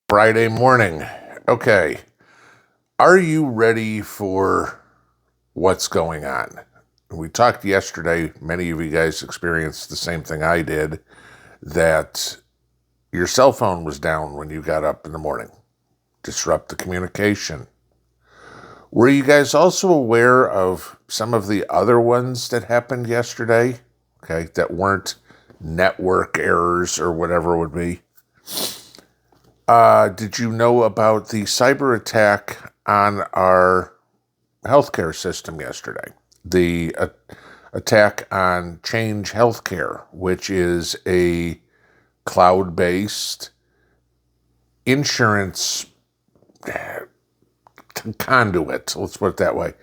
Friday morning. Okay. Are you ready for what's going on? We talked yesterday, many of you guys experienced the same thing I did, that your cell phone was down when you got up in the morning. Disrupt the communication. Were you guys also aware of some of the other ones that happened yesterday? Okay, that weren't network errors or whatever it would be. Did you know about the cyber attack on our healthcare system yesterday? The attack on Change Healthcare, which is a cloud-based insurance conduit, let's put it that way,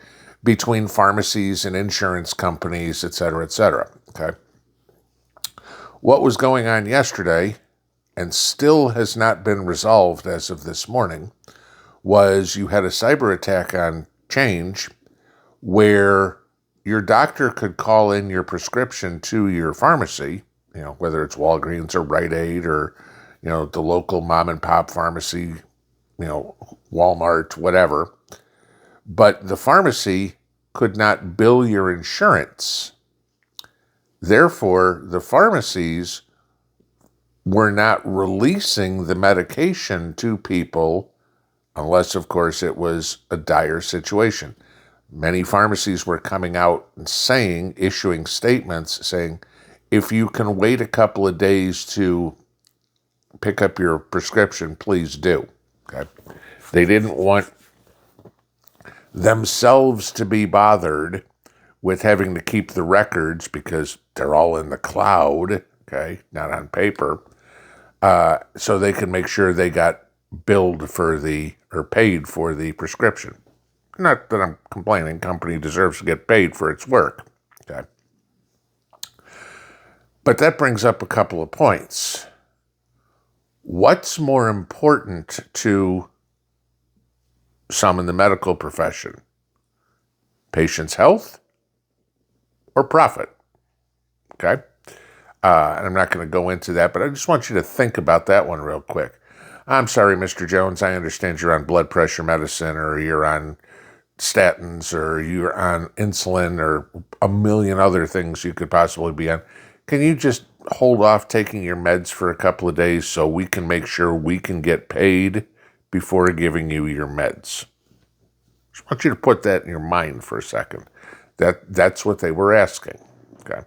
between pharmacies and insurance companies, et cetera, et cetera. Okay. What was going on yesterday, and still has not been resolved as of this morning, was you had a cyber attack on Change where your doctor could call in your prescription to your pharmacy, whether it's Walgreens or Rite Aid or, the local mom and pop pharmacy, Walmart, whatever. But the pharmacy could not bill your insurance. Therefore, the pharmacies were not releasing the medication to people unless, of course, it was a dire situation. Many pharmacies were coming out and issuing statements saying, if you can wait a couple of days to pick up your prescription, please do. Okay? They didn't want themselves to be bothered with having to keep the records because they're all in the cloud, okay, not on paper. So they can make sure they got billed or paid for the prescription. Not that I'm complaining, company deserves to get paid for its work. Okay. But that brings up a couple of points. What's more important to some in the medical profession? Patient's health or profit? Okay. And I'm not going to go into that, but I just want you to think about that one real quick. I'm sorry, Mr. Jones, I understand you're on blood pressure medicine or you're on statins or you're on insulin or a million other things you could possibly be on. Can you just hold off taking your meds for a couple of days so we can make sure we can get paid before giving you your meds? Just want you to put that in your mind for a second. That's what they were asking. Okay.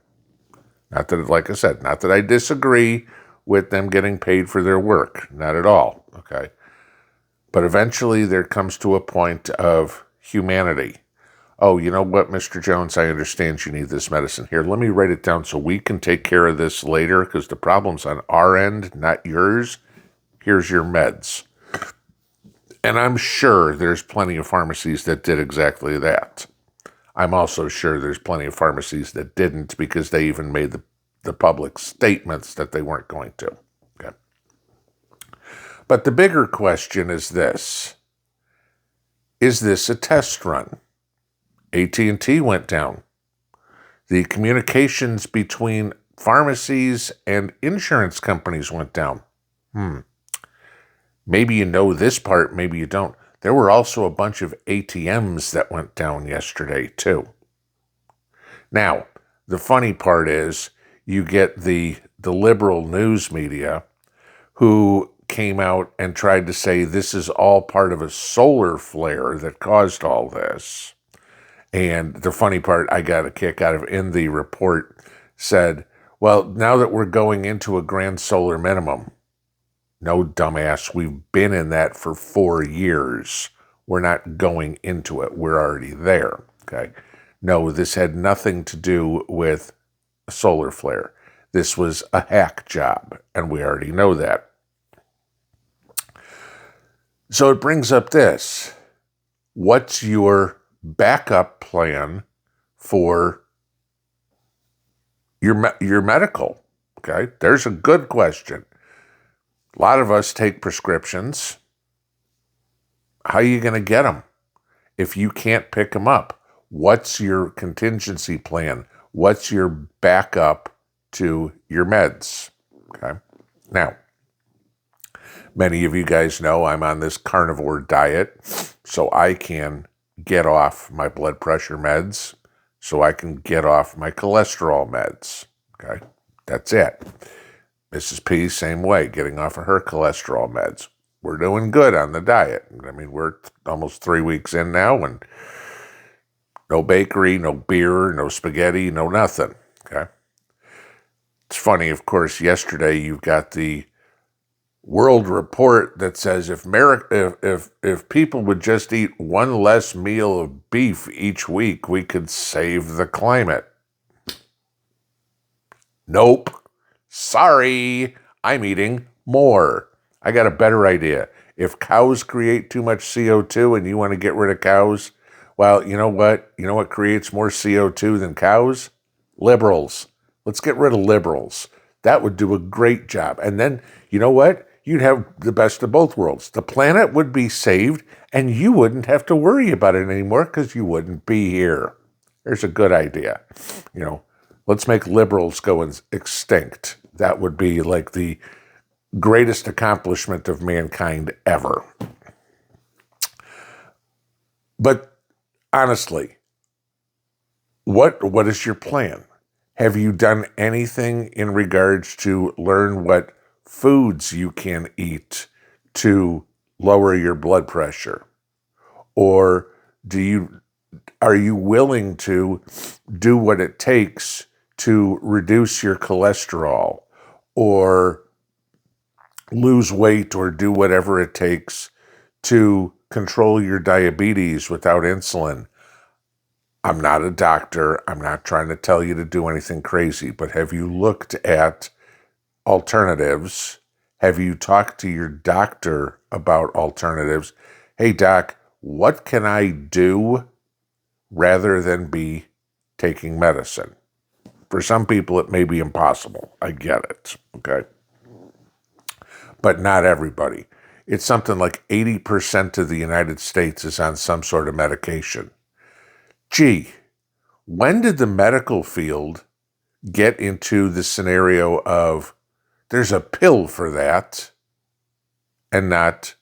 Not that, like I said, not that I disagree with them getting paid for their work. Not at all. Okay. But eventually there comes to a point of humanity. Oh, you know what, Mr. Jones, I understand you need this medicine. Here, let me write it down so we can take care of this later because the problem's on our end, not yours. Here's your meds. And I'm sure there's plenty of pharmacies that did exactly that. I'm also sure there's plenty of pharmacies that didn't because they even made the public statements that they weren't going to. Okay. But the bigger question is this. Is this a test run? AT&T went down. The communications between pharmacies and insurance companies went down. Maybe you know this part, maybe you don't. There were also a bunch of ATMs that went down yesterday, too. Now, the funny part is you get the liberal news media who came out and tried to say this is all part of a solar flare that caused all this. And the funny part I got a kick out of in the report said, well, now that we're going into a grand solar minimum, no, dumbass, we've been in that for 4 years. We're not going into it. We're already there. Okay. No, this had nothing to do with a solar flare. This was a hack job, and we already know that. So it brings up this. What's your backup plan for your medical? Okay. There's a good question. A lot of us take prescriptions. How are you going to get them if you can't pick them up? What's your contingency plan? What's your backup to your meds? Okay. Now, Many of you guys know I'm on this carnivore diet, so I can get off my blood pressure meds, so I can get off my cholesterol meds. Okay, that's it. Mrs. P, same way, getting off of her cholesterol meds. We're doing good on the diet. I mean, we're almost 3 weeks in now, and no bakery, no beer, no spaghetti, no nothing. Okay. It's funny, of course, yesterday you've got the World Report that says if people would just eat one less meal of beef each week, we could save the climate. Nope. Sorry, I'm eating more. I got a better idea. If cows create too much CO2 and you want to get rid of cows, well, you know what? You know what creates more CO2 than cows? Liberals. Let's get rid of liberals. That would do a great job. And then, you know what? You'd have the best of both worlds. The planet would be saved, and you wouldn't have to worry about it anymore because you wouldn't be here. There's a good idea. You know, let's make liberals go extinct. That would be like the greatest accomplishment of mankind ever. But honestly, what is your plan? Have you done anything in regards to learn what foods you can eat to lower your blood pressure? Or are you willing to do what it takes to reduce your cholesterol or lose weight or do whatever it takes to control your diabetes without insulin? I'm not a doctor. I'm not trying to tell you to do anything crazy, but have you looked at alternatives? Have you talked to your doctor about alternatives? Hey, doc, what can I do rather than be taking medicine? For some people, it may be impossible. I get it, okay? But not everybody. It's something like 80% of the United States is on some sort of medication. Gee, when did the medical field get into the scenario of there's a pill for that and not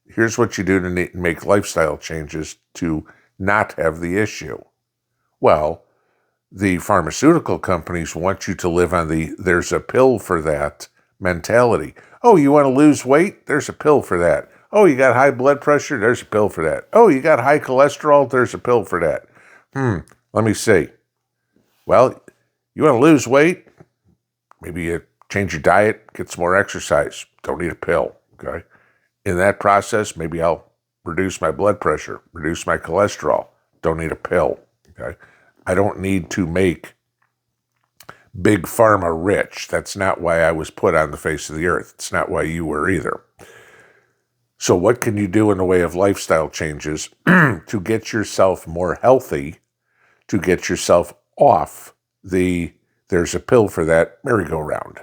here's what you do to make lifestyle changes to not have the issue? Well, the pharmaceutical companies want you to live on the there's a pill for that mentality. Oh, you want to lose weight? There's a pill for that. Oh, you got high blood pressure? There's a pill for that. Oh, you got high cholesterol? There's a pill for that. Let me see. Well, you want to lose weight? Maybe you change your diet, get some more exercise. Don't need a pill, okay? In that process, maybe I'll reduce my blood pressure, reduce my cholesterol. Don't need a pill, okay? I don't need to make big pharma rich. That's not why I was put on the face of the earth. It's not why you were either. So what can you do in the way of lifestyle changes to get yourself more healthy, to get yourself off there's a pill for that merry-go-round?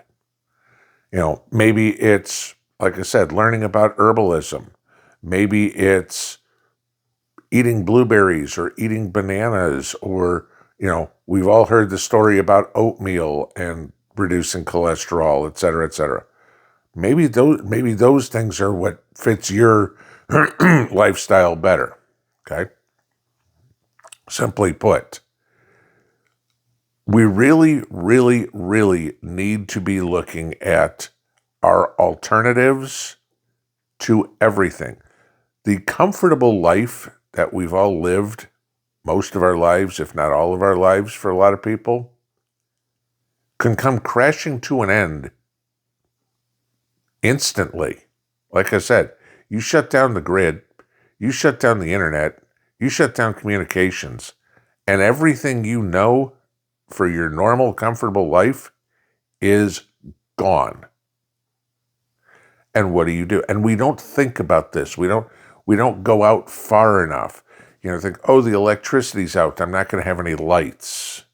You know, maybe it's, like I said, learning about herbalism. Maybe it's eating blueberries or eating bananas, or, you know, we've all heard the story about oatmeal and reducing cholesterol, et cetera, et cetera. Maybe those things are what fits your lifestyle better, okay? Simply put, we really, really, really need to be looking at our alternatives to everything. The comfortable life that we've all lived most of our lives, if not all of our lives for a lot of people, can come crashing to an end instantly. Like I said, you shut down the grid, you shut down the internet, you shut down communications, and everything you know for your normal, comfortable life is gone. And what do? And we don't think about this. We don't go out far enough. You know, think, oh, the electricity's out. I'm not going to have any lights,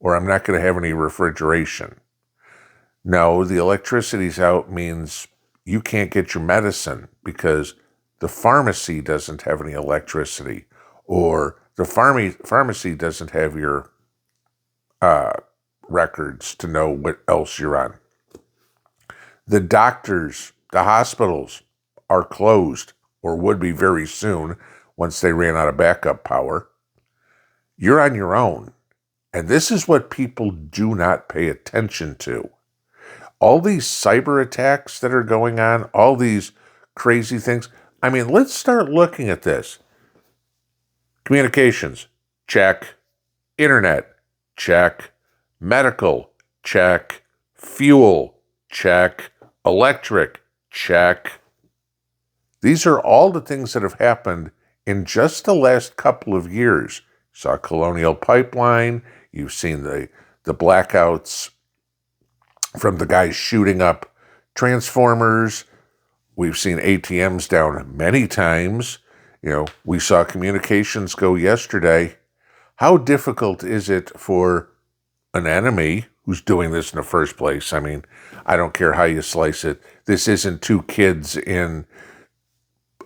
or I'm not going to have any refrigeration. No, the electricity's out means you can't get your medicine because the pharmacy doesn't have any electricity, or the pharmacy doesn't have your records to know what else you're on. The doctors, the hospitals are closed or would be very soon once they ran out of backup power. You're on your own. And this is what people do not pay attention to. All these cyber attacks that are going on, all these crazy things. I mean, let's start looking at this. Communications, check. Internet, check. Medical, check. Fuel, check. Electric, check. These are all the things that have happened in just the last couple of years. You saw Colonial Pipeline. You've seen the blackouts from the guys shooting up transformers. We've seen ATMs down many times. You know, we saw communications go yesterday. How difficult is it for an enemy who's doing this in the first place? I mean, I don't care how you slice it. This isn't two kids in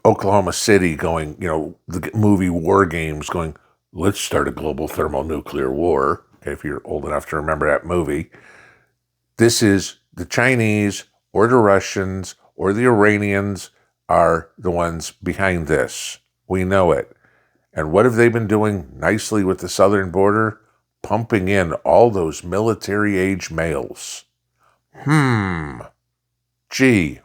Oklahoma City going, you know, the movie War Games going, let's start a global thermonuclear war. Okay, if you're old enough to remember that movie. This is the Chinese or the Russians or the Iranians are the ones behind this. We know it. And what have they been doing nicely with the southern border? Pumping in all those military-age males. Gee.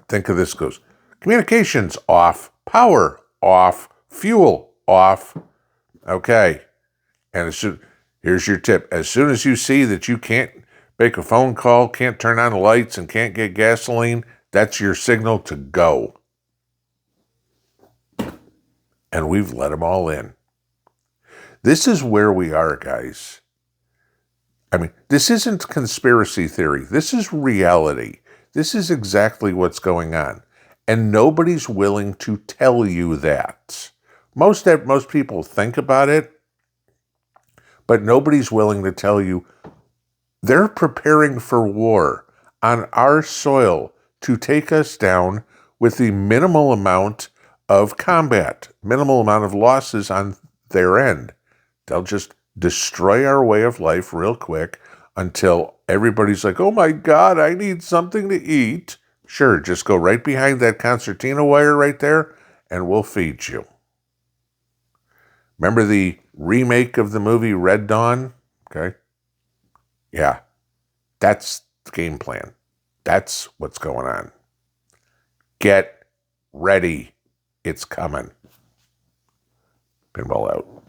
Think of this goes. Communications off. Power off. Fuel off. Okay. And here's your tip. As soon as you see that you can't make a phone call, can't turn on the lights, and can't get gasoline, that's your signal to go. And we've let them all in. This is where we are, guys. I mean, this isn't conspiracy theory. This is reality. This is exactly what's going on. And nobody's willing to tell you that. Most people think about it, but nobody's willing to tell you they're preparing for war on our soil to take us down with the minimal amount of combat, minimal amount of losses on their end. They'll just destroy our way of life real quick until everybody's like, oh my God, I need something to eat. Sure, just go right behind that concertina wire right there and we'll feed you. Remember the remake of the movie Red Dawn? Okay. Yeah, that's the game plan. That's what's going on. Get ready. It's coming. Pinball out.